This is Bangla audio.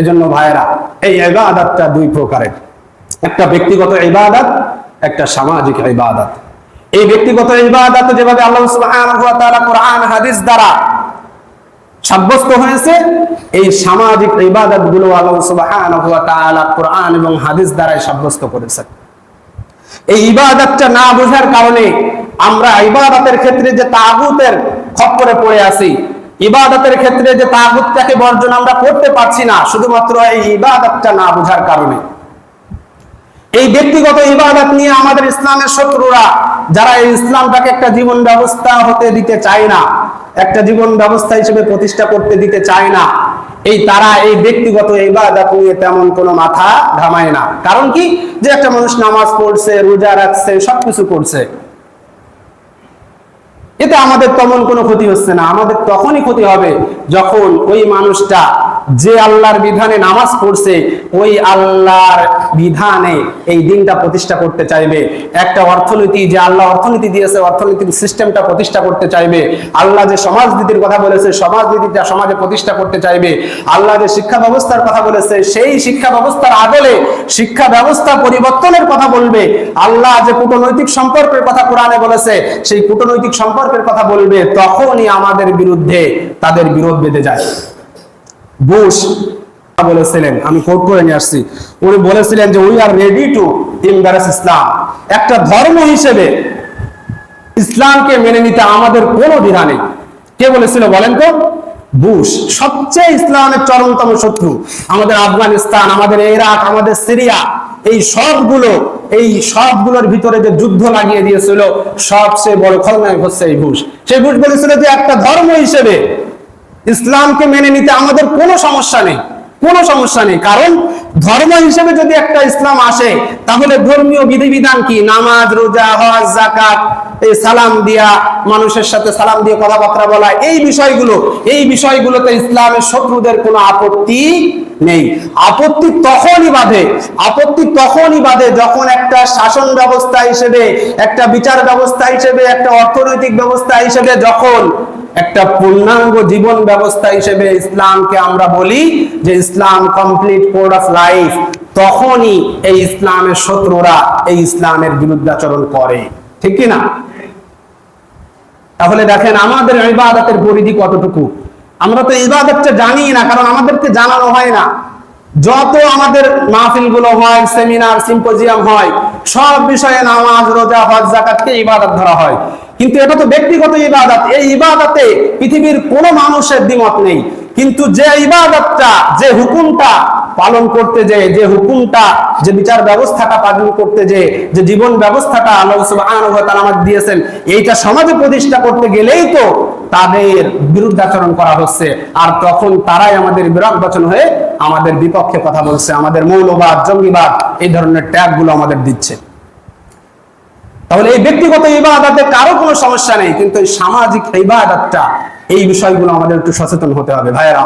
এজন্য ভাইরা এই ইবাদতটা দুই প্রকারের, একটা ব্যক্তিগত ইবাদত, একটা সামাজিক ইবাদত। এই ব্যক্তিগত ইবাদত যেভাবে আল্লাহ সুবহানাহু ওয়া তাআলা কোরআন হাদিস দ্বারা সাব্যস্ত হয়েছে, এই সামাজিক ইবাদতগুলো আল্লাহ সুবহানাহু ওয়া তাআলা কোরআন এবং হাদিস দ্বারা সাব্যস্ত করেছেন। এই ইবাদতটা না বোঝার কারণে আমরা ইবাদতের ক্ষেত্রে যে তাগুতের খপ্পরে পড়ে আছি, ইবাদতের ক্ষেত্রে যে তাগুতটাকে বর্জন আমরা করতে পারছি না, শুধুমাত্র এই ইবাদতটা না বোঝার কারণে। এই ব্যক্তিগত ইবাদত নিয়ে আমাদের ইসলামের শত্রুরা, যারা এই ইসলামটাকে একটা জীবন ব্যবস্থা হতে দিতে চায় না, একটা জীবন ব্যবস্থা হিসেবে প্রতিষ্ঠা করতে দিতে চায় না, তারা এই ব্যক্তিগত ইবাদত নিয়ে তেমন কোনো মাথা ঘামায় না। কারণ কি, যে একটা মানুষ নামাজ পড়ছে, রোজা রাখছে, সবকিছু করছে, এতে আমাদের তেমন কোনো ক্ষতি হচ্ছে না। আমাদের তখনই ক্ষতি হবে যখন ওই মানুষটা যে আল্লাহর বিধানে নামাজ পড়ছে, ওই আল্লাহর বিধানে এই দিনটা প্রতিষ্ঠা করতে চাইবে। একটা অর্থনীতি, যে আল্লাহ অর্থনীতি দিয়েছে, অর্থনীতির সিস্টেমটা প্রতিষ্ঠা করতে চাইবে। আল্লাহ যে সমাজনীতির কথা বলেছে, সমাজনীতিটা সমাজে প্রতিষ্ঠা করতে চাইবে। আল্লাহ যে শিক্ষা ব্যবস্থার কথা বলেছে, সেই শিক্ষা ব্যবস্থার আদলে শিক্ষা ব্যবস্থা পরিবর্তনের কথা বলবে। আল্লাহ যে কূটনৈতিক সম্পর্কের কথা কোরআনে বলেছে, সেই কূটনৈতিক সম্পর্কের কথা বলবে। তখনই আমাদের বিরুদ্ধে তাদের বিরোধ বেঁধে যায়। বুশ বলেছিলেন, আমি কোট করে নিয়ে আসছি, উনি বলেছিলেন যে উই আর রেডি টু এমব্রাস ইসলাম। একটা ধর্ম হিসেবে ইসলামকে মেনে নিতে আমাদের কোনো দ্বিধা নেই। কে বলেছিল বলেন তো? বুশ। সবচেয়ে ইসলামের চরমতম শত্রু আমাদের আফগানিস্তান, আমাদের ইরাক, আমাদের সিরিয়া, এই সবগুলোর ভিতরে যে যুদ্ধ লাগিয়ে দিয়েছিল, সবচেয়ে বড় খলনায়ক হচ্ছে এই বুশ। সেই বুশ বলেছিল যে একটা ধর্ম হিসেবে ইসলামকে মেনে নিতে আমাদের কোনো সমস্যা নেই, কোনো সমস্যা নেই। কারণ ধর্ম হিসেবে যদি একটা ইসলাম আসে, তাহলে ধর্মীয় বিধিবিধান কি, নামাজ, রোজা, হজ, যাকাত, এই সালাম দিয়া, মানুষের সাথে সালাম দিয়ে কথাবার্তা বলা, এই বিষয়গুলোতে ইসলামের শত্রুদের কোনো আপত্তি নেই। আপত্তি তখনই বাধে যখন একটা শাসন ব্যবস্থা হিসেবে, একটা বিচার ব্যবস্থা হিসেবে, একটা অর্থনৈতিক ব্যবস্থা হিসেবে, যখন একটা পূর্ণাঙ্গ জীবন ব্যবস্থা হিসেবে ইসলামকে আমরা বলি যে ইসলাম কমপ্লিট কোড অফ লাইফ, তখনই এই ইসলামের শত্রুরা এই ইসলামের বিরুদ্ধাচরণ করে, ঠিক কি না? তাহলে দেখেন আমাদের ইবাদতের পরিধি কতটুকু। আমরা তো ইবাদতটা জানি না, কারণ আমাদেরকে জানানো হয় না। যত আমাদের মাহফিলগুলো হয়, সেমিনার, সিম্পোজিয়াম হয়, সব বিষয়ে নামাজ, রোজা, হজ, যাকাতকে ইবাদত ধরা হয়। কিন্তু এটা তো ব্যক্তিগত ইবাদত। এই ইবাদতে পৃথিবীর কোনো মানুষের দ্বিমত নেই। কিন্তু যে ইবাদতটা, যে হুকুমটা পালন করতে যে হুকুমটা, যে বিচার ব্যবস্থাটা পালন করতে যে জীবন ব্যবস্থাটা আল্লাহ সুবহানাহু ওয়া তাআলা আমাদের দিয়েছেন, এইটা সমাজে প্রতিষ্ঠা করতে গেলেই তো তাদের বিরুদ্ধাচরণ করা হচ্ছে। আর তখন তারাই আমাদের বিরোধবাচন হয়ে আমাদের বিপক্ষে কথা বলছে, আমাদের মৌলবাদ, জঙ্গিবাদ, এই ধরনের ট্যাগগুলো আমাদের দিচ্ছে। তাহলে এই ব্যক্তিগত ইবাদতে কারো কোনো সমস্যা নেই, কিন্তু এই সামাজিক ইবাদতটা, এই বিষয়গুলো আমাদের একটু সচেতন হতে হবে ভাইয়েরা।